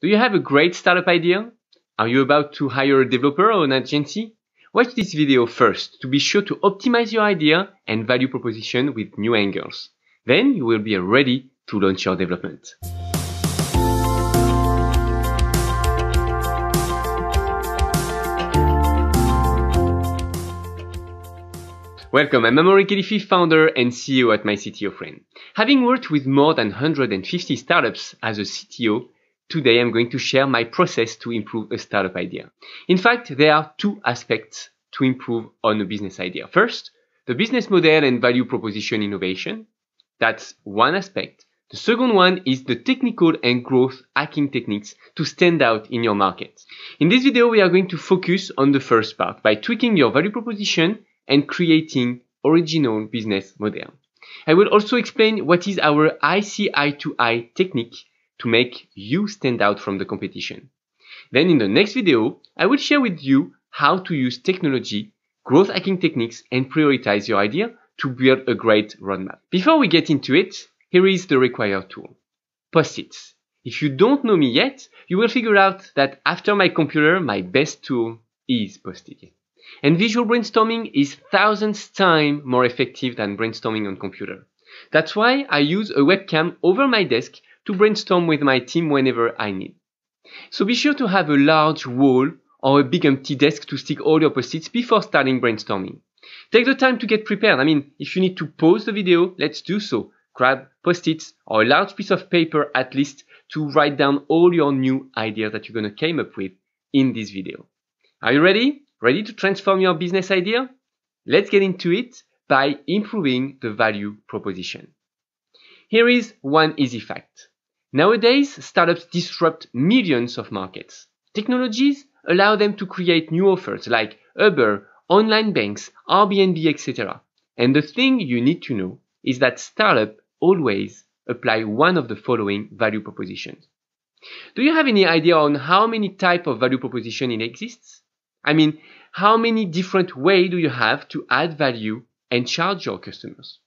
Do you have a great startup idea? Are you about to hire a developer or an agency? Watch this video first to be sure to optimize your idea and value proposition with new angles. Then you will be ready to launch your development. Welcome, I'm Amaury Khelify, founder and CEO at MyCTO-Friend. Having worked with more than 150 startups as a CTO, today I'm going to share my process to improve a startup idea. In fact, there are two aspects to improve on a business idea. First, the business model and value proposition innovation. That's one aspect. The second one is the technical and growth hacking techniques to stand out in your market. In this video, we are going to focus on the first part by tweaking your value proposition and creating original business model. I will also explain what is our IC-I2I technique to make you stand out from the competition. Then in the next video, I will share with you how to use technology, growth hacking techniques, and prioritize your idea to build a great roadmap. Before we get into it, here is the required tool. Post-its. If you don't know me yet, you will figure out that after my computer, my best tool is Post-it. And visual brainstorming is thousands times more effective than brainstorming on computer. That's why I use a webcam over my desk to brainstorm with my team whenever I need. So be sure to have a large wall or a big empty desk to stick all your post-its before starting brainstorming. Take the time to get prepared. If you need to pause the video, let's do so. Grab post-its or a large piece of paper at least to write down all your new ideas that you're going to come up with in this video. Are you ready? Ready to transform your business idea? Let's get into it by improving the value proposition. Here is one easy fact. Nowadays, startups disrupt millions of markets. Technologies allow them to create new offers like Uber, online banks, Airbnb, etc. And the thing you need to know is that startups always apply one of the following value propositions. Do you have any idea on how many types of value proposition it exists? How many different ways do you have to add value and charge your customers?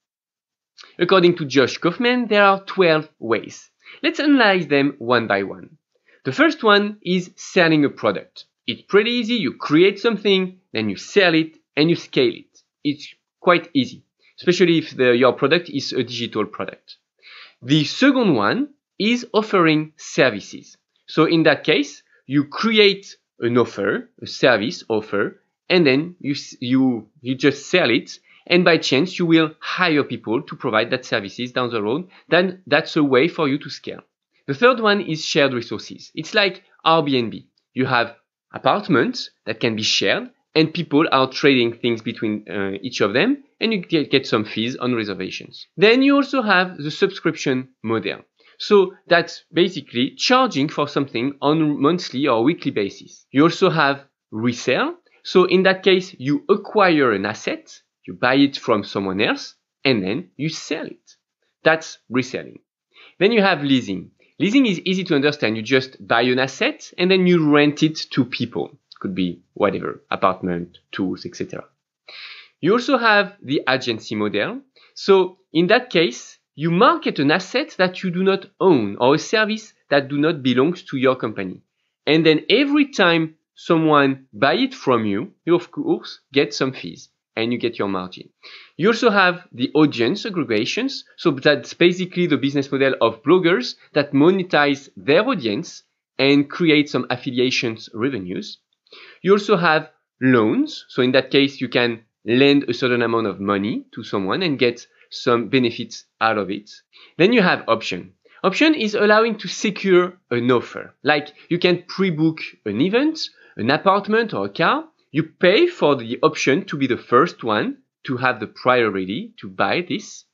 According to Josh Kaufman, there are 12 ways. Let's analyze them one by one. The first one is selling a product. It's pretty easy. You create something, then you sell it, and you scale it. It's quite easy, especially if your product is a digital product. The second one is offering services. So in that case, you create an offer, a service offer, and then you just sell it, and by chance you will hire people to provide that services down the road. Then that's a way for you to scale. The third one is shared resources. It's like Airbnb. You have apartments that can be shared, and people are trading things between each of them, and you get some fees on reservations. Then you also have the subscription model. So that's basically charging for something on a monthly or weekly basis. You also have resale. So in that case, you acquire an asset, you buy it from someone else, and then you sell it. That's reselling. Then you have leasing. Leasing is easy to understand. You just buy an asset and then you rent it to people. It could be whatever, apartment, tools, etc. You also have the agency model. So in that case, you market an asset that you do not own or a service that do not belong to your company. And then every time someone buy it from you, you of course get some fees and you get your margin. You also have the audience aggregations. So that's basically the business model of bloggers that monetize their audience and create some affiliations revenues. You also have loans. So in that case, you can lend a certain amount of money to someone and get some benefits out of it. Then you have option. Option is allowing to secure an offer. Like you can pre-book an event, an apartment or a car. You pay for the option to be the first one to have the priority to buy this.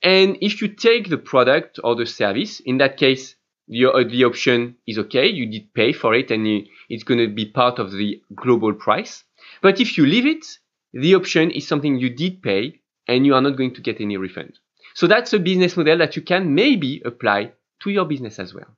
And if you take the product or the service, in that case, the option is okay. You did pay for it and it's going to be part of the global price. But if you leave it, the option is something you did pay and you are not going to get any refund. So that's a business model that you can maybe apply to your business as well.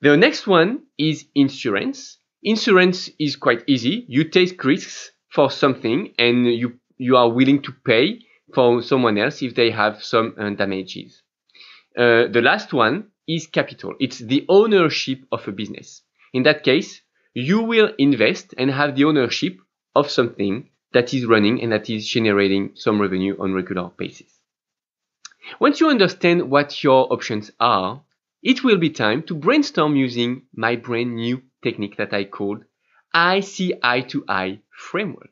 The next one is insurance. Insurance is quite easy. You take risks for something and you are willing to pay for someone else if they have some damages. The last one is capital. It's the ownership of a business. In that case, you will invest and have the ownership of something that is running and that is generating some revenue on a regular basis. Once you understand what your options are, it will be time to brainstorm using my brand new technique that I called ICI2I framework.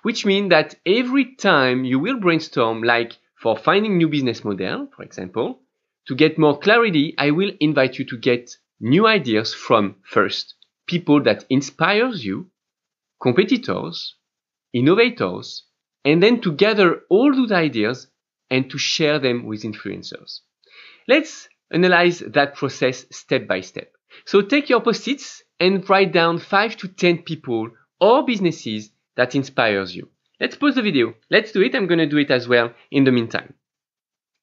Which means that every time you will brainstorm, like for finding new business model, for example, to get more clarity, I will invite you to get new ideas from first, people that inspires you, competitors, innovators, and then to gather all those ideas and to share them with influencers. Let's analyze that process step by step. So take your post-its and write down 5 to 10 people or businesses that inspires you. Let's pause the video. Let's do it. I'm going to do it as well in the meantime.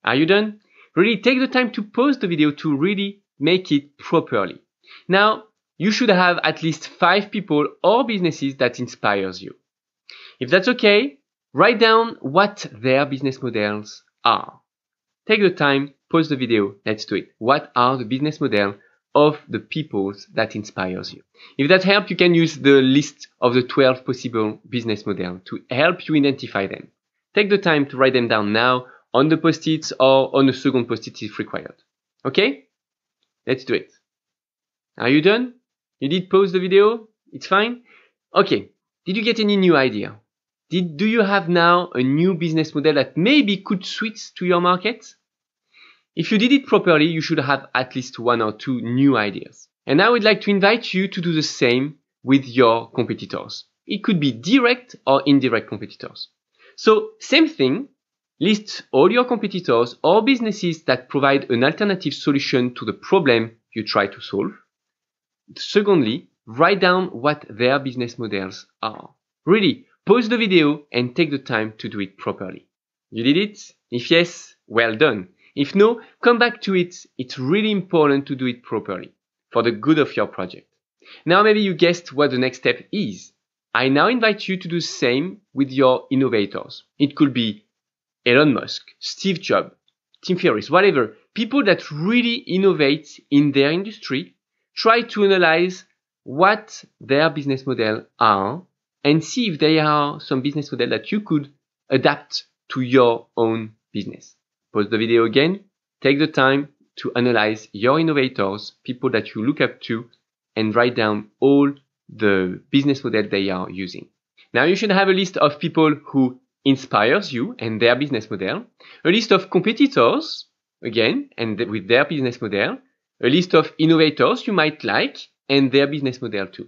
Are you done? Really take the time to pause the video to really make it properly. Now, you should have at least 5 people or businesses that inspires you. If that's okay, write down what their business models are. Take the time, pause the video, let's do it. What are the business models of the people that inspires you? If that helps, you can use the list of the 12 possible business models to help you identify them. Take the time to write them down now on the post-its or on a second post-it if required. Okay? Let's do it. Are you done? You did pause the video? It's fine? Okay. Did you get any new idea? Do you have now a new business model that maybe could switch to your market? If you did it properly, you should have at least 1 or 2 new ideas. And I would like to invite you to do the same with your competitors. It could be direct or indirect competitors. So, same thing, list all your competitors or businesses that provide an alternative solution to the problem you try to solve. Secondly, write down what their business models are. Really, pause the video and take the time to do it properly. You did it? If yes, well done. If no, come back to it. It's really important to do it properly for the good of your project. Now maybe you guessed what the next step is. I now invite you to do the same with your innovators. It could be Elon Musk, Steve Jobs, Tim Ferriss, whatever. People that really innovate in their industry. Try to analyze what their business models are and see if there are some business models that you could adapt to your own business. Pause the video again. Take the time to analyze your innovators, people that you look up to, and write down all the business models they are using. Now you should have a list of people who inspires you and their business model, a list of competitors, again, and with their business model, a list of innovators you might like and their business model too.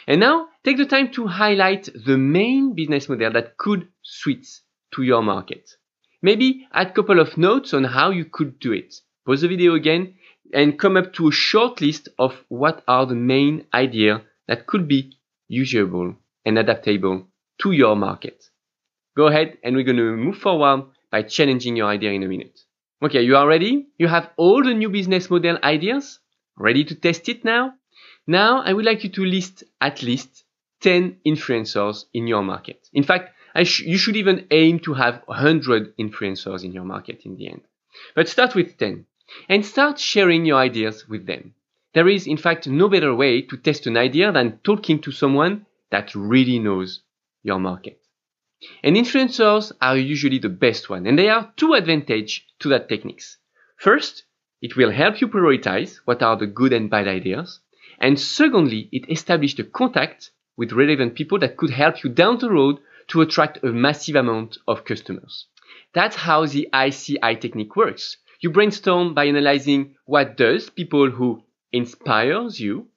And now take the time to highlight the main business model that could switch to your market. Maybe add a couple of notes on how you could do it. Pause the video again and come up to a short list of what are the main ideas that could be usable and adaptable to your market. Go ahead and we're going to move forward by challenging your idea in a minute. Okay, you are ready? You have all the new business model ideas? Ready to test it now? Now, I would like you to list at least 10 influencers in your market. In fact, you should even aim to have 100 influencers in your market in the end. But start with 10 and start sharing your ideas with them. There is, in fact, no better way to test an idea than talking to someone that really knows your market. And influencers are usually the best one, and there are 2 advantages to that techniques. First, it will help you prioritize what are the good and bad ideas. And secondly, it establishes a contact with relevant people that could help you down the road to attract a massive amount of customers. That's how the ICI technique works. You brainstorm by analyzing what does people who inspires you,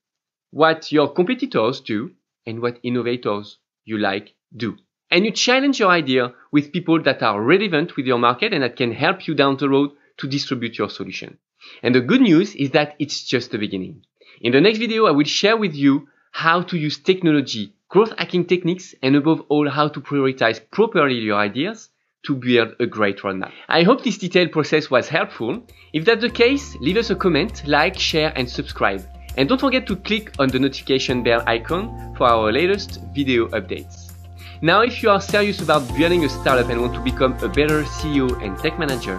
what your competitors do, and what innovators you like do. And you challenge your idea with people that are relevant with your market and that can help you down the road to distribute your solution. And the good news is that it's just the beginning. In the next video, I will share with you how to use technology, growth hacking techniques, and above all, how to prioritize properly your ideas to build a great roadmap. I hope this detailed process was helpful. If that's the case, leave us a comment, like, share, and subscribe. And don't forget to click on the notification bell icon for our latest video updates. Now, if you are serious about building a startup and want to become a better CEO and tech manager,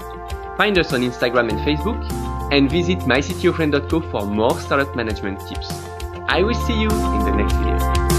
find us on Instagram and Facebook, and visit myctofriend.co for more startup management tips. I will see you in the next video.